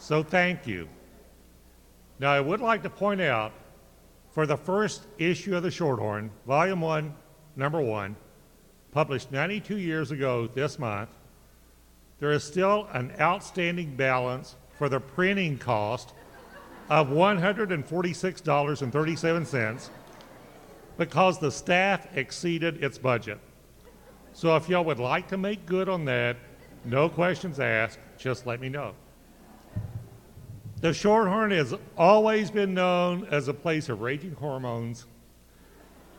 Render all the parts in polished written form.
So thank you. Now I would like to point out, for the first issue of the Shorthorn, Volume 1, Number 1, published 92 years ago this month, there is still an outstanding balance for the printing cost of $146.37 because the staff exceeded its budget. So if y'all would like to make good on that, no questions asked, just let me know. The Shorthorn has always been known as a place of raging hormones.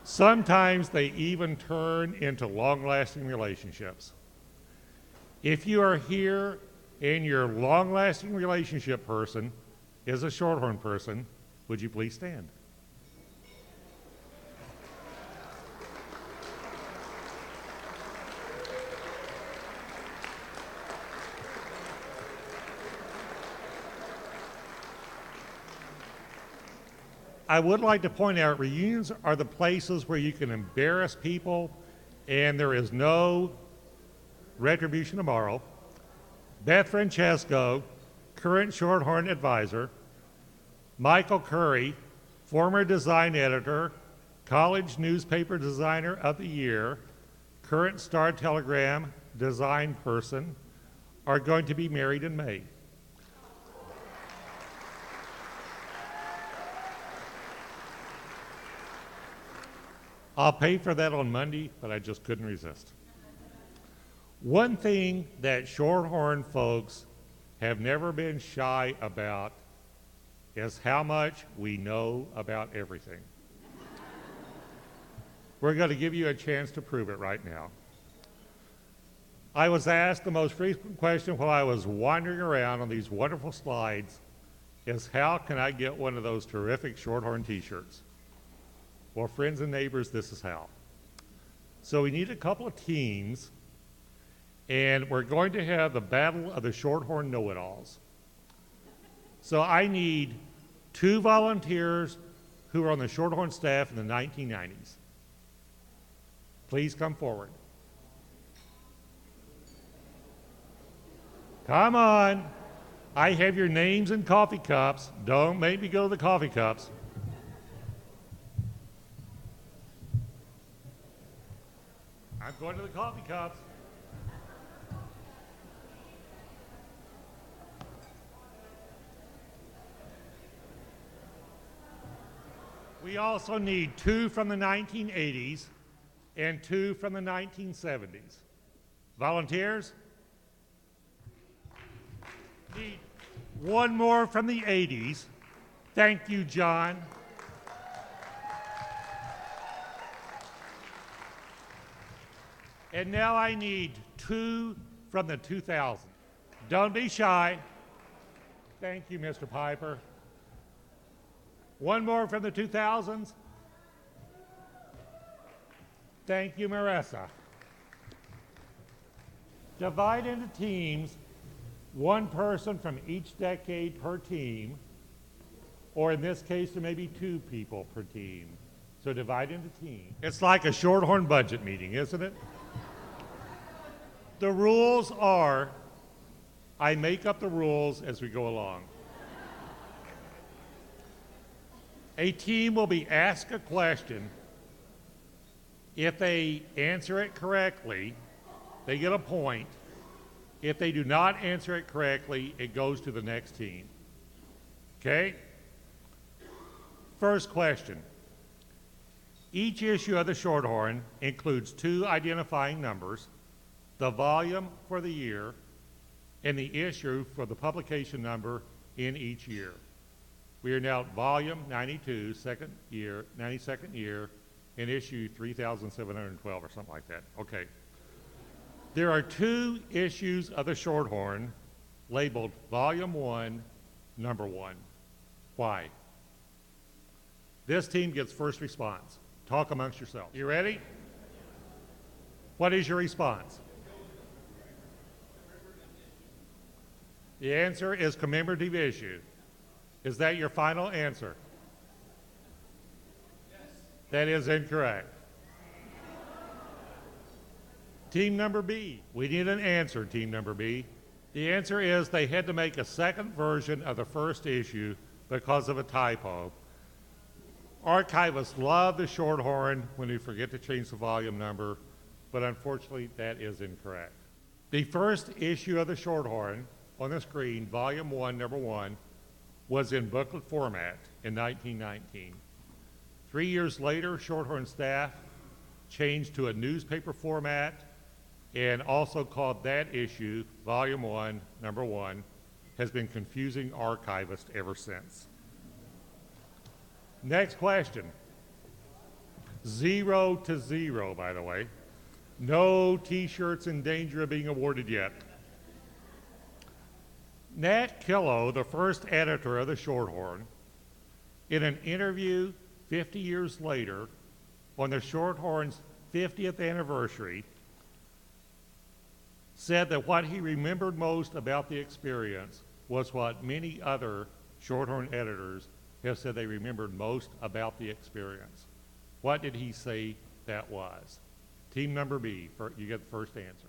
Sometimes they even turn into long-lasting relationships. If you are here and your long-lasting relationship person is a Shorthorn person, would you please stand? I would like to point out reunions are the places where you can embarrass people and there is no retribution tomorrow. Beth Francesco, current Shorthorn advisor. Michael Curry, former design editor, college newspaper designer of the year, current Star Telegram design person, are going to be married in May. I'll pay for that on Monday, but I just couldn't resist. One thing that Shorthorn folks have never been shy about is how much we know about everything. We're going to give you a chance to prove it right now. I was asked the most frequent question while I was wandering around on these wonderful slides is how can I get one of those terrific Shorthorn t-shirts? Well, friends and neighbors, this is how. So we need a couple of teams, and we're going to have the battle of the Shorthorn know-it-alls. So I need 2 volunteers who were on the Shorthorn staff in the 1990s. Please come forward. Come on. I have your names and coffee cups. Don't make me go to the coffee cups. I'm going to the coffee cups. We also need 2 from the 1980s and 2 from the 1970s. Volunteers? Need 1 more from the 80s. Thank you, John. And now I need 2 from the 2000s. Don't be shy. Thank you, Mr. Piper. 1 more from the 2000s. Thank you, Marissa. Divide into teams, 1 person from each decade per team, or in this case, there may be 2 people per team. So divide into teams. It's like a Shorthorn budget meeting, isn't it? The rules are, I make up the rules as we go along. A team will be asked a question. If they answer it correctly, they get a point. If they do not answer it correctly, it goes to the next team. Okay? First question. Each issue of the Shorthorn includes 2 identifying numbers, the volume for the year, and the issue for the publication number in each year. We are now at volume 92, 92nd year, and issue 3,712 or something like that. Okay. There are 2 issues of the Shorthorn labeled volume 1, number 1. Why? This team gets first response. Talk amongst yourselves. You ready? What is your response? The answer is commemorative issue. Is that your final answer? Yes. That is incorrect. Team number B. We need an answer, team number B. The answer is they had to make a second version of the first issue because of a typo. Archivists love the Shorthorn when we forget to change the volume number, but unfortunately that is incorrect. The first issue of the Shorthorn on the screen, volume 1, number 1, was in booklet format in 1919. 3 years later, Shorthorn staff changed to a newspaper format and also called that issue, volume 1, number 1, has been confusing archivists ever since. Next question. 0 to 0, by the way. No t-shirts in danger of being awarded yet. Nat Killow, the first editor of the Shorthorn, in an interview 50 years later on the Shorthorn's 50th anniversary, said that what he remembered most about the experience was what many other Shorthorn editors have said they remembered most about the experience. What did he say that was? Team number B, you get the first answer.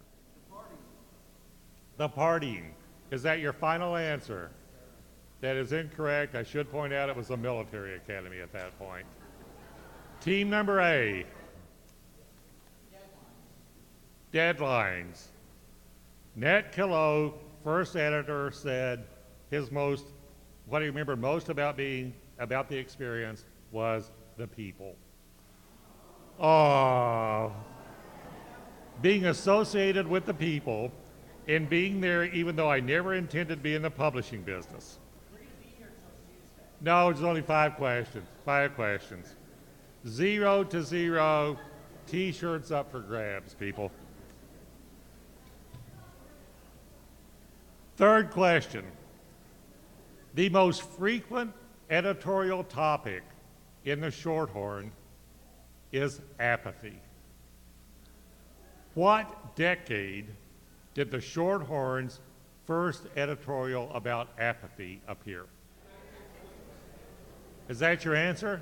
The partying. Is that your final answer? That is incorrect. I should point out it was a military academy at that point. Team number A. Deadlines. Nat Killow, first editor, said what he remembered most about the experience was the people. Oh, being associated with the people and being there even though I never intended to be in the publishing business. No, it's only 5 questions. 5 questions. 0 to 0, t-shirts up for grabs, people. Third question. The most frequent editorial topic in the Shorthorn is apathy. What decade did the Shorthorn's first editorial about apathy appear? Is that your answer?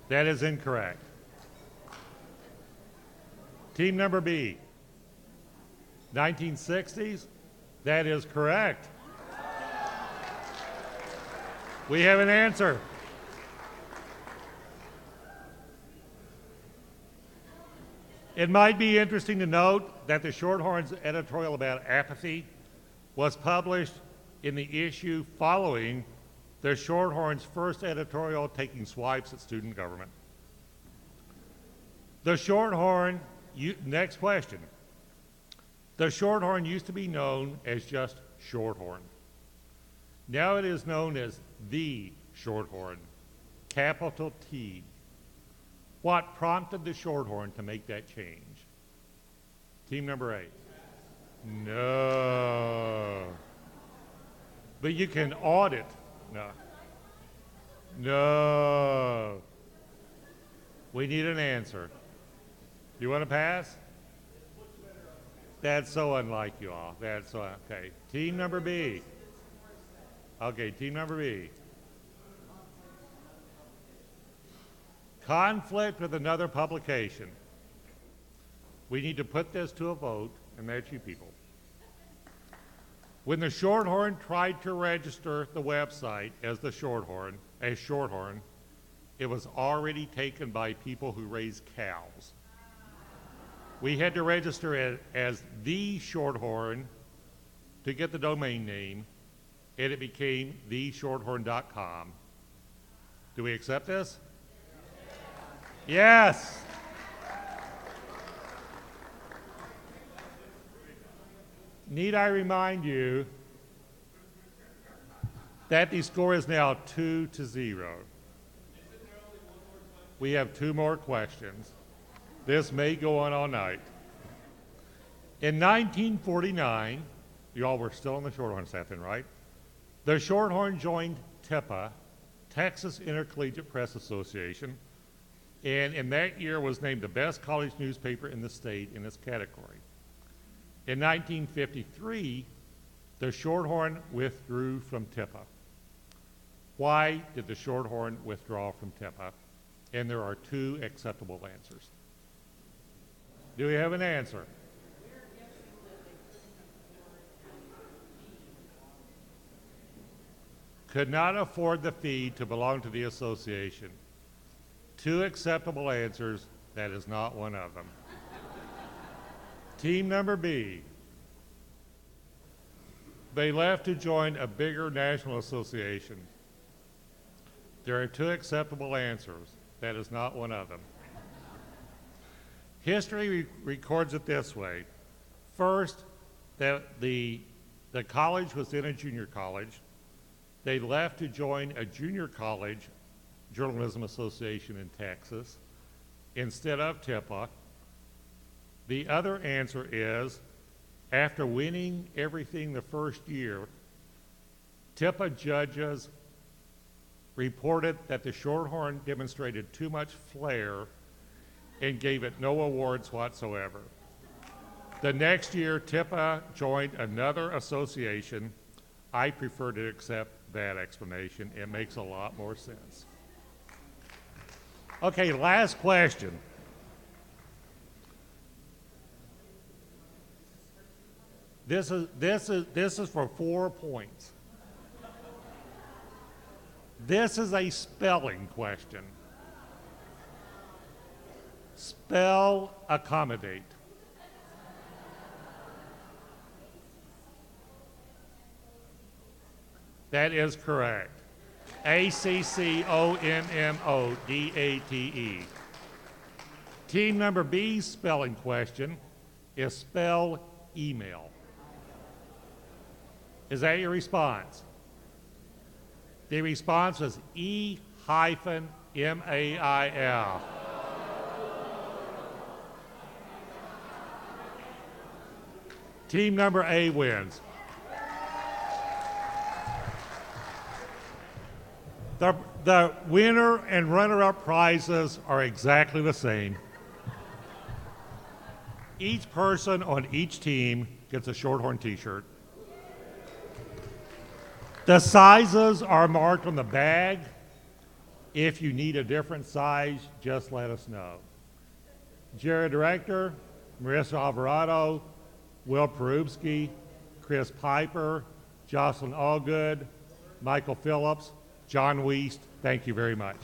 That is incorrect. Team number B, 1960s? That is correct. We have an answer. It might be interesting to note that the Shorthorn's editorial about apathy was published in the issue following the Shorthorn's first editorial taking swipes at student government. The Shorthorn, next question. The Shorthorn used to be known as just Shorthorn. Now it is known as the Shorthorn, capital T. What prompted the Shorthorn to make that change? Team number 8. No. But you can audit. No. No. We need an answer. You want to pass? That's so unlike you all. That's so, okay. Team number B. Okay, team number B. Conflict with another publication. We need to put this to a vote, and that's you people. When the Shorthorn tried to register the website as Shorthorn, it was already taken by people who raise cows. We had to register it as the Shorthorn to get the domain name, and it became theshorthorn.com. Do we accept this? Yes. Need I remind you that the score is now 2 to 0. We have 2 more questions. This may go on all night. In 1949, you all were still on the Shorthorn staff then, right? The Shorthorn joined TIPA, Texas Intercollegiate Press Association, and in that year was named the best college newspaper in the state in its category. In 1953, the Shorthorn withdrew from TIPA. Why did the Shorthorn withdraw from TIPA? And there are 2 acceptable answers. Do we have an answer? could not afford the fee to belong to the association. Two acceptable answers. That is not one of them. Team number B. They left to join a bigger national association. There are two acceptable answers. That is not one of them. History records it this way. First, that the college was in a junior college. They left to join a junior college journalism association in Texas instead of TIPA. The other answer is, after winning everything the first year, TIPA judges reported that the Shorthorn demonstrated too much flair and gave it no awards whatsoever. The next year, TIPA joined another association. I prefer to accept that explanation. It makes a lot more sense. Okay, last question. This is for 4 points. This is a spelling question. Spell accommodate. That is correct. ACCOMMODATE. Team number B's spelling question is spell email. Is that your response? The response was E-mail. Team number A wins. The winner and runner-up prizes are exactly the same. Each person on each team gets a Shorthorn t-shirt. The sizes are marked on the bag. If you need a different size, just let us know. Jury Director, Marissa Alvarado, Will Perubsky, Chris Piper, Jocelyn Allgood, Michael Phillips, John Wiest, thank you very much.